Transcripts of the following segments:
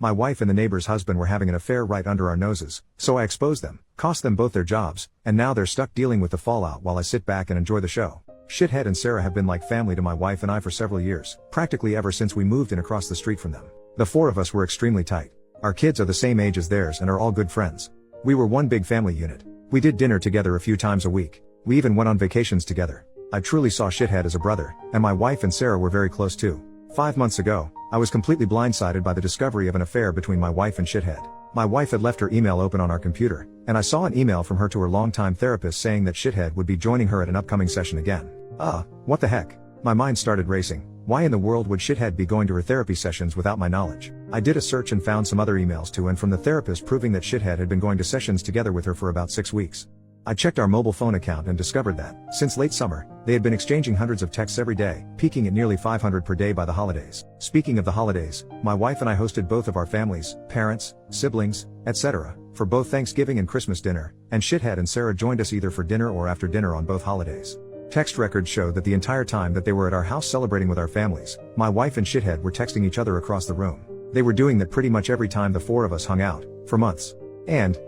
My wife and the neighbor's husband were having an affair right under our noses, so I exposed them, cost them both their jobs, and now they're stuck dealing with the fallout while I sit back and enjoy the show. Shithead and Sarah have been like family to my wife and I for several years, practically ever since we moved in across the street from them. The four of us were extremely tight. Our kids are the same age as theirs and are all good friends. We were one big family unit. We did dinner together a few times a week. We even went on vacations together. I truly saw Shithead as a brother, and my wife and Sarah were very close too. 5 months ago, I was completely blindsided by the discovery of an affair between my wife and Shithead. My wife had left her email open on our computer, and I saw an email from her to her longtime therapist saying that Shithead would be joining her at an upcoming session again. What the heck? My mind started racing. Why in the world would Shithead be going to her therapy sessions without my knowledge? I did a search and found some other emails too and from the therapist proving that Shithead had been going to sessions together with her for about 6 weeks. I checked our mobile phone account and discovered that, since late summer, they had been exchanging hundreds of texts every day, peaking at nearly 500 per day by the holidays. Speaking of the holidays, my wife and I hosted both of our families, parents, siblings, etc., for both Thanksgiving and Christmas dinner, and Shithead and Sarah joined us either for dinner or after dinner on both holidays. Text records showed that the entire time that they were at our house celebrating with our families, my wife and Shithead were texting each other across the room. They were doing that pretty much every time the four of us hung out, for months. And,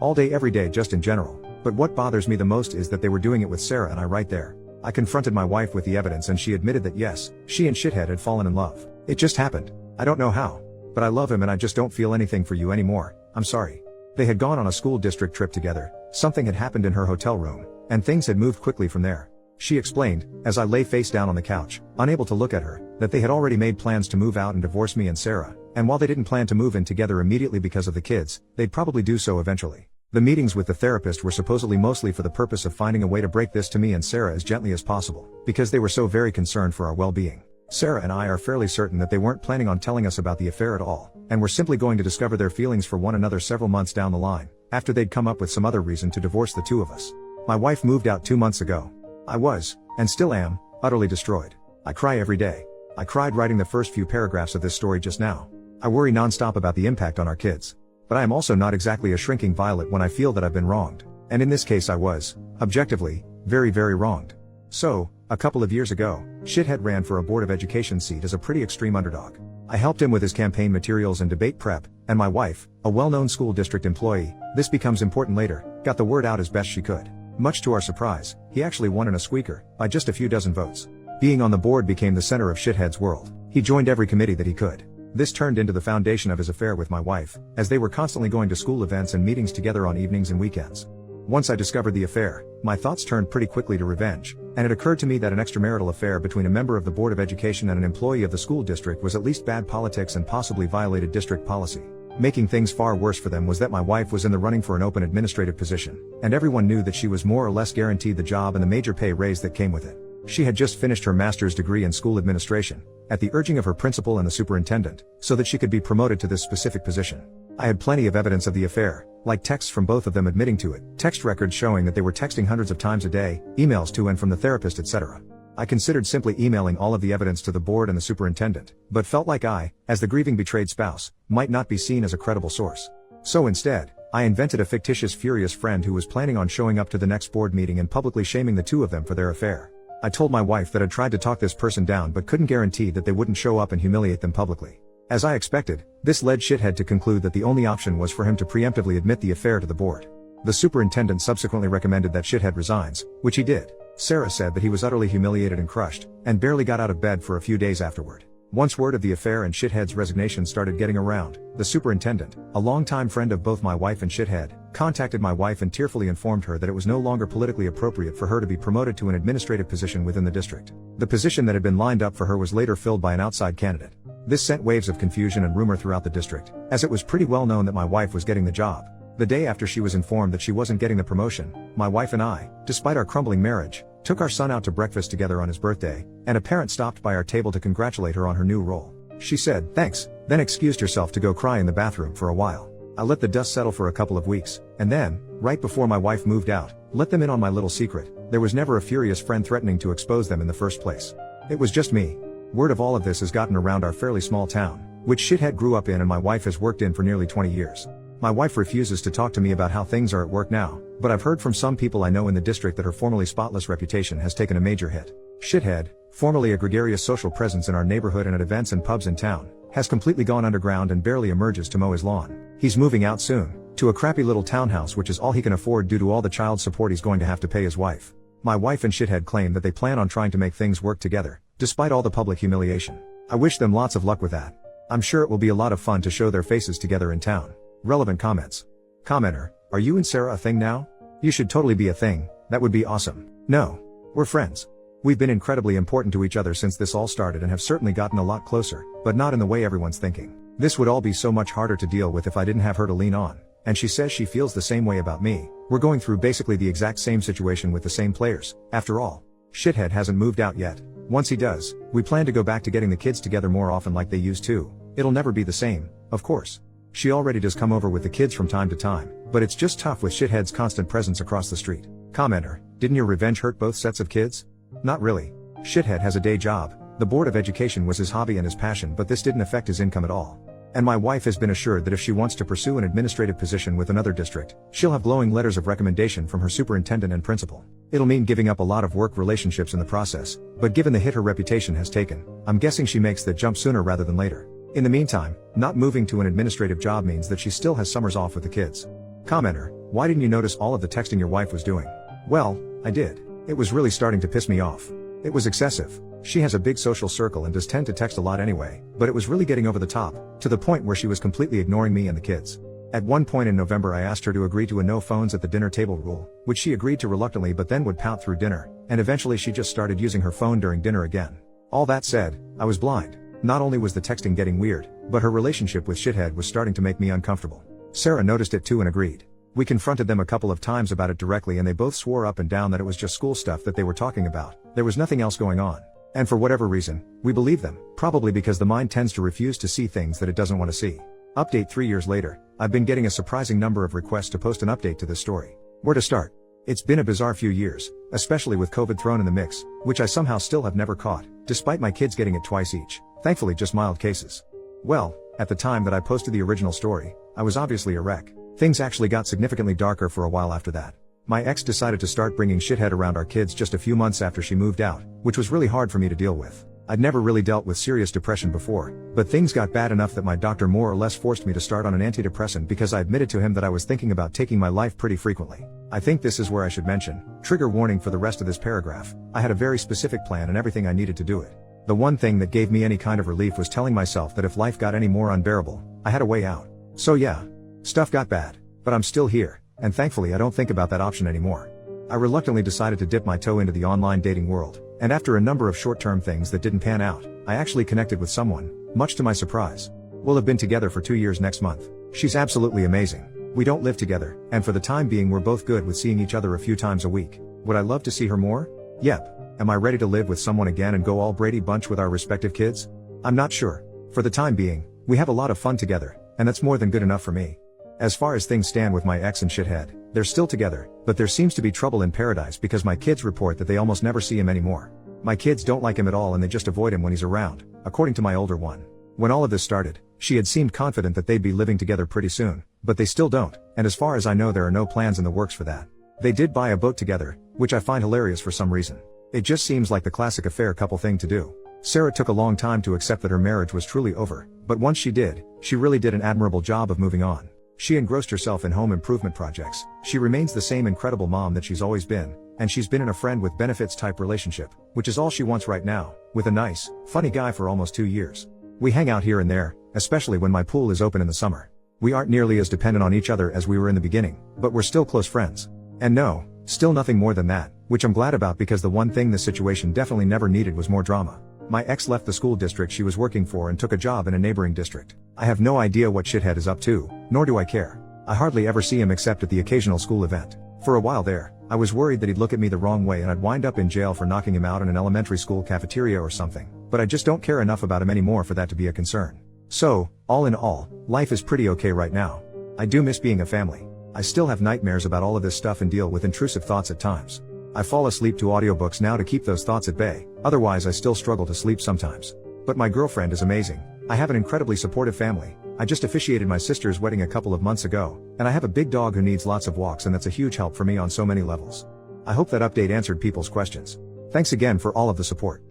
all day every day just in general. But what bothers me the most is that they were doing it with Sarah and I right there. I confronted my wife with the evidence and she admitted that yes, she and Shithead had fallen in love. It just happened. I don't know how. But I love him and I just don't feel anything for you anymore, I'm sorry. They had gone on a school district trip together, something had happened in her hotel room, and things had moved quickly from there. She explained, as I lay face down on the couch, unable to look at her, that they had already made plans to move out and divorce me and Sarah, and while they didn't plan to move in together immediately because of the kids, they'd probably do so eventually. The meetings with the therapist were supposedly mostly for the purpose of finding a way to break this to me and Sarah as gently as possible, because they were so very concerned for our well-being. Sarah and I are fairly certain that they weren't planning on telling us about the affair at all, and were simply going to discover their feelings for one another several months down the line, after they'd come up with some other reason to divorce the two of us. My wife moved out 2 months ago. I was, and still am, utterly destroyed. I cry every day. I cried writing the first few paragraphs of this story just now. I worry nonstop about the impact on our kids. But I am also not exactly a shrinking violet when I feel that I've been wronged. And in this case I was, objectively, very very wronged. So, a couple of years ago, Shithead ran for a Board of Education seat as a pretty extreme underdog. I helped him with his campaign materials and debate prep, and my wife, a well-known school district employee, this becomes important later, got the word out as best she could. Much to our surprise, he actually won in a squeaker, by just a few dozen votes. Being on the board became the center of Shithead's world. He joined every committee that he could. This turned into the foundation of his affair with my wife, as they were constantly going to school events and meetings together on evenings and weekends. Once I discovered the affair, my thoughts turned pretty quickly to revenge, and it occurred to me that an extramarital affair between a member of the Board of Education and an employee of the school district was at least bad politics and possibly violated district policy. Making things far worse for them was that my wife was in the running for an open administrative position, and everyone knew that she was more or less guaranteed the job and the major pay raise that came with it. She had just finished her master's degree in school administration, at the urging of her principal and the superintendent, so that she could be promoted to this specific position. I had plenty of evidence of the affair, like texts from both of them admitting to it, text records showing that they were texting hundreds of times a day, emails to and from the therapist, etc. I considered simply emailing all of the evidence to the board and the superintendent, but felt like I, as the grieving betrayed spouse, might not be seen as a credible source. So instead, I invented a fictitious furious friend who was planning on showing up to the next board meeting and publicly shaming the two of them for their affair. I told my wife that I'd tried to talk this person down but couldn't guarantee that they wouldn't show up and humiliate them publicly. As I expected, this led Shithead to conclude that the only option was for him to preemptively admit the affair to the board. The superintendent subsequently recommended that Shithead resigns, which he did. Sarah said that he was utterly humiliated and crushed, and barely got out of bed for a few days afterward. Once word of the affair and Shithead's resignation started getting around, the superintendent, a longtime friend of both my wife and Shithead, contacted my wife and tearfully informed her that it was no longer politically appropriate for her to be promoted to an administrative position within the district. The position that had been lined up for her was later filled by an outside candidate. This sent waves of confusion and rumor throughout the district, as it was pretty well known that my wife was getting the job. The day after she was informed that she wasn't getting the promotion, my wife and I, despite our crumbling marriage, took our son out to breakfast together on his birthday, and a parent stopped by our table to congratulate her on her new role. She said, "Thanks," then excused herself to go cry in the bathroom for a while. I let the dust settle for a couple of weeks, and then, right before my wife moved out, let them in on my little secret. There was never a furious friend threatening to expose them in the first place. It was just me. Word of all of this has gotten around our fairly small town, which Shithead grew up in and my wife has worked in for nearly 20 years. My wife refuses to talk to me about how things are at work now, but I've heard from some people I know in the district that her formerly spotless reputation has taken a major hit. Shithead, formerly a gregarious social presence in our neighborhood and at events and pubs in town, has completely gone underground and barely emerges to mow his lawn. He's moving out soon, to a crappy little townhouse which is all he can afford due to all the child support he's going to have to pay his wife. My wife and Shithead claim that they plan on trying to make things work together, despite all the public humiliation. I wish them lots of luck with that. I'm sure it will be a lot of fun to show their faces together in town. Relevant comments. Commenter, are you and Sarah a thing now? You should totally be a thing, that would be awesome. No. We're friends. We've been incredibly important to each other since this all started and have certainly gotten a lot closer, but not in the way everyone's thinking. This would all be so much harder to deal with if I didn't have her to lean on, and she says she feels the same way about me. We're going through basically the exact same situation with the same players, after all. Shithead hasn't moved out yet. Once he does, we plan to go back to getting the kids together more often like they used to. It'll never be the same, of course. She already does come over with the kids from time to time, but it's just tough with Shithead's constant presence across the street. Commenter, didn't your revenge hurt both sets of kids? Not really. Shithead has a day job. The Board of Education was his hobby and his passion, but this didn't affect his income at all. And my wife has been assured that if she wants to pursue an administrative position with another district, she'll have glowing letters of recommendation from her superintendent and principal. It'll mean giving up a lot of work relationships in the process, but given the hit her reputation has taken, I'm guessing she makes that jump sooner rather than later. In the meantime, not moving to an administrative job means that she still has summers off with the kids. Commenter, why didn't you notice all of the texting your wife was doing? Well, I did. It was really starting to piss me off. It was excessive. She has a big social circle and does tend to text a lot anyway, but it was really getting over the top, to the point where she was completely ignoring me and the kids. At one point in November I asked her to agree to a no phones at the dinner table rule, which she agreed to reluctantly but then would pout through dinner, and eventually she just started using her phone during dinner again. All that said, I was blind. Not only was the texting getting weird, but her relationship with Shithead was starting to make me uncomfortable. Sarah noticed it too and agreed. We confronted them a couple of times about it directly and they both swore up and down that it was just school stuff that they were talking about. There was nothing else going on. And for whatever reason, we believe them, probably because the mind tends to refuse to see things that it doesn't want to see. Update 3 years later, I've been getting a surprising number of requests to post an update to this story. Where to start? It's been a bizarre few years, especially with COVID thrown in the mix, which I somehow still have never caught, despite my kids getting it twice each. Thankfully just mild cases. Well, at the time that I posted the original story, I was obviously a wreck. Things actually got significantly darker for a while after that. My ex decided to start bringing Shithead around our kids just a few months after she moved out, which was really hard for me to deal with. I'd never really dealt with serious depression before, but things got bad enough that my doctor more or less forced me to start on an antidepressant because I admitted to him that I was thinking about taking my life pretty frequently. I think this is where I should mention, trigger warning for the rest of this paragraph, I had a very specific plan and everything I needed to do it. The one thing that gave me any kind of relief was telling myself that if life got any more unbearable, I had a way out. So yeah, stuff got bad, but I'm still here, and thankfully I don't think about that option anymore. I reluctantly decided to dip my toe into the online dating world, and after a number of short-term things that didn't pan out, I actually connected with someone, much to my surprise. We'll have been together for 2 years next month. She's absolutely amazing. We don't live together, and for the time being we're both good with seeing each other a few times a week. Would I love to see her more? Yep. Am I ready to live with someone again and go all Brady Bunch with our respective kids? I'm not sure. For the time being, we have a lot of fun together, and that's more than good enough for me. As far as things stand with my ex and Shithead, they're still together, but there seems to be trouble in paradise because my kids report that they almost never see him anymore. My kids don't like him at all and they just avoid him when he's around, according to my older one. When all of this started, she had seemed confident that they'd be living together pretty soon, but they still don't, and as far as I know there are no plans in the works for that. They did buy a boat together, which I find hilarious for some reason. It just seems like the classic affair couple thing to do. Sarah took a long time to accept that her marriage was truly over, but once she did, she really did an admirable job of moving on. She engrossed herself in home improvement projects, she remains the same incredible mom that she's always been, and she's been in a friend with benefits type relationship, which is all she wants right now, with a nice, funny guy for almost 2 years. We hang out here and there, especially when my pool is open in the summer. We aren't nearly as dependent on each other as we were in the beginning, but we're still close friends. And no, still nothing more than that, which I'm glad about because the one thing this situation definitely never needed was more drama. My ex left the school district she was working for and took a job in a neighboring district. I have no idea what Shithead is up to, nor do I care. I hardly ever see him except at the occasional school event. For a while there, I was worried that he'd look at me the wrong way and I'd wind up in jail for knocking him out in an elementary school cafeteria or something, but I just don't care enough about him anymore for that to be a concern. So, all in all, life is pretty okay right now. I do miss being a family. I still have nightmares about all of this stuff and deal with intrusive thoughts at times. I fall asleep to audiobooks now to keep those thoughts at bay, otherwise I still struggle to sleep sometimes. But my girlfriend is amazing. I have an incredibly supportive family. I just officiated my sister's wedding a couple of months ago, and I have a big dog who needs lots of walks and that's a huge help for me on so many levels. I hope that update answered people's questions. Thanks again for all of the support.